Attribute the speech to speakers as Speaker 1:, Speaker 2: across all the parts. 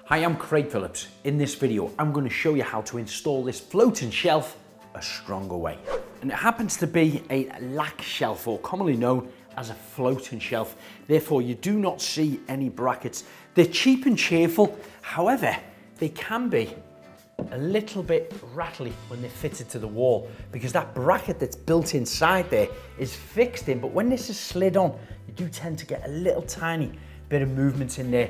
Speaker 1: Hi, I'm Craig Phillips. In this video, I'm going to show you how to install this floating shelf a stronger way. And it happens to be a lack shelf, or commonly known as a floating shelf. Therefore, you do not see any brackets. They're cheap and cheerful. However, they can be a little bit rattly when they're fitted to the wall, because that bracket that's built inside there is fixed in, but when this is slid on, you do tend to get a little tiny bit of movement in there,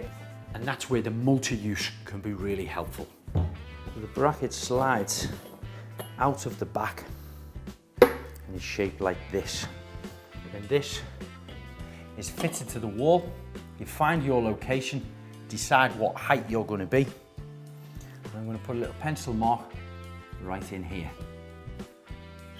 Speaker 1: and that's where the multi-use can be really helpful. So the bracket slides out of the back and is shaped like this. And this is fitted to the wall. You find your location, decide what height you're going to be. I'm going to put a little pencil mark right in here.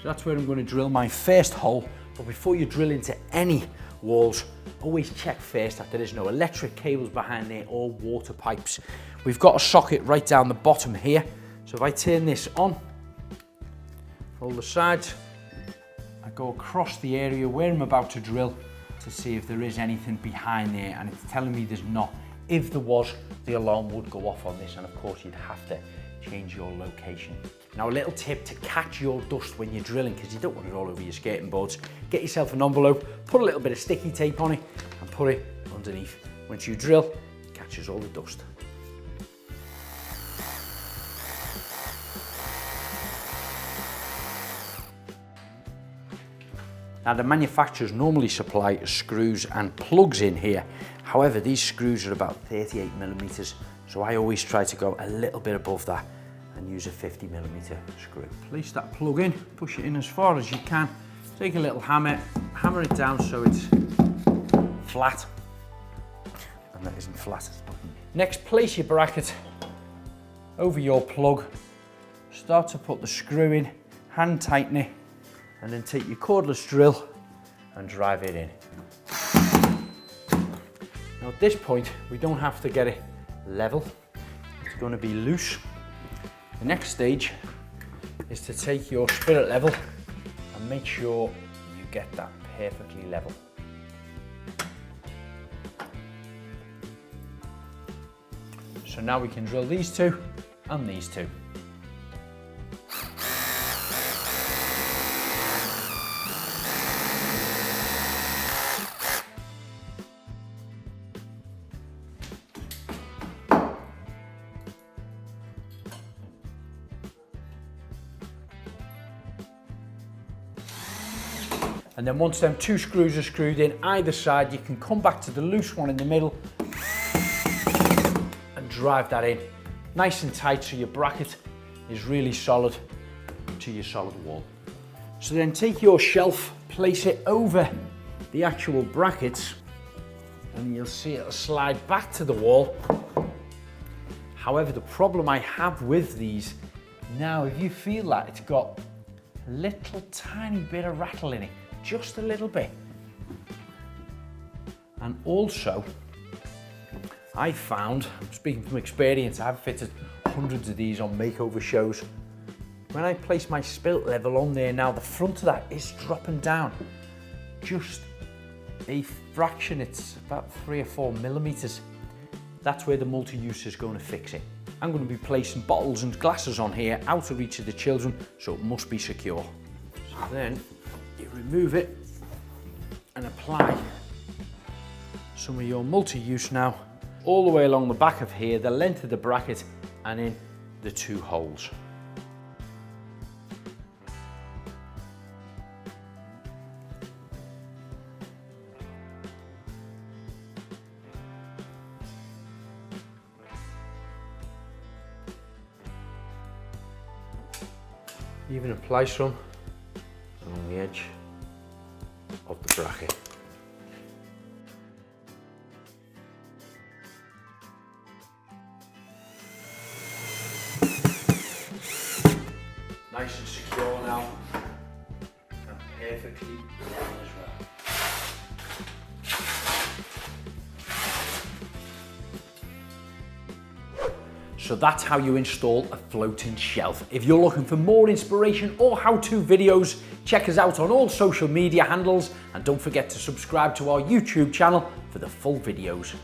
Speaker 1: So that's where I'm going to drill my first hole. But before you drill into any walls, always check first that there is no electric cables behind there or water pipes. We've got a socket right down the bottom here. So if I turn this on, all the sides, I go across the area where I'm about to drill to see if there is anything behind there, and it's telling me there's not. If there was, the alarm would go off on this, and of course you'd have to change your location. Now, a little tip to catch your dust when you're drilling, because you don't want it all over your skating boards. Get yourself an envelope, put a little bit of sticky tape on it and put it underneath. Once you drill, it catches all the dust. Now, the manufacturers normally supply screws and plugs in here. However, these screws are about 38 millimeters, so I always try to go a little bit above that and use a 50 millimeter screw. Place that plug in, push it in as far as you can. Take a little hammer, hammer it down so it's flat. And that isn't flat. Next, place your bracket over your plug. Start to put the screw in, hand tighten it, and then take your cordless drill and drive it in. Now at this point, we don't have to get it level. It's going to be loose. The next stage is to take your spirit level and make sure you get that perfectly level. So now we can drill these two and these two. And then once them two screws are screwed in either side, you can come back to the loose one in the middle and drive that in. Nice and tight so your bracket is really solid to your solid wall. So then take your shelf, place it over the actual brackets, and you'll see it'll slide back to the wall. However, the problem I have with these, now if you feel that it's got a little tiny bit of rattle in it, just a little bit. And also, I found, I'm speaking from experience, I've fitted hundreds of these on makeover shows. When I place my spilt level on there now, the front of that is dropping down just a fraction. It's about 3 or 4 millimeters. That's where the multi-use is going to fix it. I'm going to be placing bottles and glasses on here out of reach of the children, so it must be secure. So then you remove it and apply some of your multi-use now all the way along the back of here, the length of the bracket, and in the two holes. Even apply some along the edge of the bracket. Nice and secure now, and perfectly level as well. So that's how you install a floating shelf. If you're looking for more inspiration or how-to videos, check us out on all social media handles, and don't forget to subscribe to our YouTube channel for the full videos.